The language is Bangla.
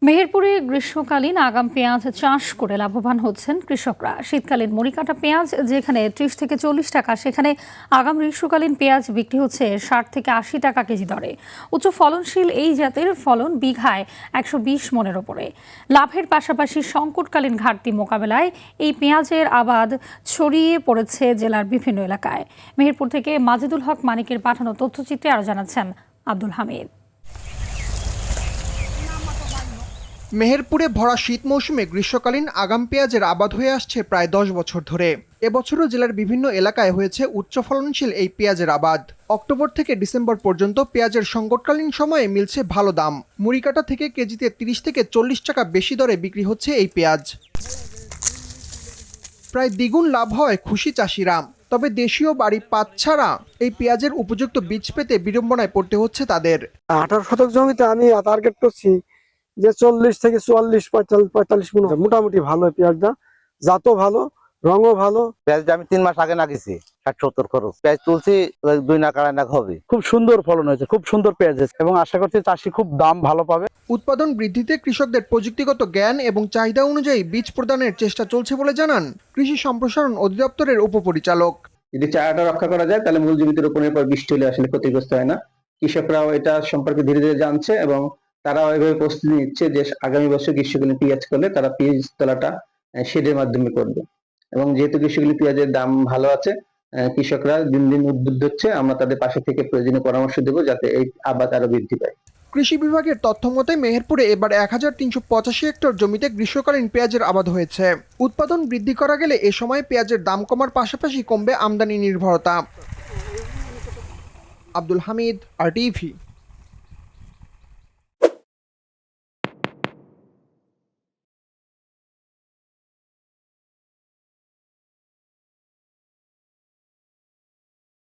মেহেরপুরে গ্রীষ্মকালীন আগাম পেঁয়াজ চাষ করে লাভবান হচ্ছেন কৃষকরা। শীতকালীন মুড়িকাটা পেঁয়াজ যেখানে ৩০ থেকে ৪০ টাকা, সেখানে আগাম গ্রীষ্মকালীন পেঁয়াজ বিক্রি হচ্ছে ৬০ থেকে ৮০ টাকা কেজি দরে। উচ্চ ফলনশীল এই জাতের ফলন বিঘায় ১২০ মনের ওপরে। লাভের পাশাপাশি সংকটকালীন ঘাটতি মোকাবেলায় এই পেঁয়াজের আবাদ ছড়িয়ে পড়েছে জেলার বিভিন্ন এলাকায়। মেহেরপুর থেকে মাজেদুল হক মানিকের পাঠানো তথ্যচিত্রে আরও জানাচ্ছেন আব্দুল হামিদ। মেহেরপুরে ভরা শীত মৌসুমে গ্রীষ্মকালীন আগাম পেঁয়াজের আবাদ হয়ে আসছে প্রায় ১০ বছর ধরে। এবছরও জেলার বিভিন্ন এলাকায় হয়েছে উচ্চ ফলনশীল এই পেঁয়াজের আবাদ। অক্টোবর থেকে ডিসেম্বর পর্যন্ত পেঁয়াজের সংকটকালীন সময়ে মিলছে ভালো দাম। মুড়িকাটা থেকে কেজিতে ৩০ থেকে ৪০ টাকা বেশি দরে বিক্রি হচ্ছে এই পেঁয়াজ। প্রায় দ্বিগুণ লাভ হয় খুশি চাষিরা। তবে দেশীয় বাড়ি পাত ছাড়া এই পেঁয়াজের উপযুক্ত বীজ পেতে বিড়ম্বনায় পড়তে হচ্ছে তাদের। ১৮ শতক জমিতে আমি টার্গেট করছি যে ৪০ থেকে ৪৪ ৪৫ মণ মোটামুটি ভালো পেঁয়াজটা, জাতও ভালো, রঙও ভালো। পেঁয়াজটা আমি ৩ মাস আগে লাগিয়েছি, ৬০-৭০ খরচ। পেঁয়াজ তুলছি ২ নাক ২.৫ নাক হবে। খুব সুন্দর ফলন হয়েছে, খুব সুন্দর পেঁয়াজ এবং আশা করছি চাষি খুব দাম ভালো পাবে। উৎপাদন বৃদ্ধিতে কৃষকদের প্রযুক্তিগত জ্ঞান এবং চাহিদা অনুযায়ী বীজ প্রদানের চেষ্টা চলছে বলে জানান কৃষি সম্প্রসারণ অধিদপ্তরের উপপরিচালক। যদি চারাটা রক্ষা করা যায় তাহলে মূল জমিতে রোপণের পর বৃষ্টি হলে আসলে ক্ষতিগ্রস্ত হয় না। কৃষকরাও এটা সম্পর্কে ধীরে ধীরে জানছে এবং তারাও এভাবে প্রস্তুতি নিচ্ছে যে আগামী বছর গ্রীষ্মকালীন পেঁয়াজ করলে তারা পেঁয়াজ তোলাটা শেডের মাধ্যমে করবে। এবং যেহেতু গ্রীষ্মকালীন পেঁয়াজের দাম ভালো আছে, কৃষকরা দিন দিন উদ্বুদ্ধ হচ্ছে। আমরা তাদের পাশে থেকে প্রয়োজনীয় পরামর্শ দেবো যাতে এই আবাদ আরো বৃদ্ধি পায়। কৃষি বিভাগের তথ্য মতে মেহেরপুরে এবার ১৩৮৫ হেক্টর জমিতে গ্রীষ্মকালীন পেঁয়াজের আবাদ হয়েছে। উৎপাদন বৃদ্ধি করা গেলে এ সময় পেঁয়াজের দাম কমার পাশাপাশি কমবে আমদানি নির্ভরতা। আব্দুল হামিদ, RTV।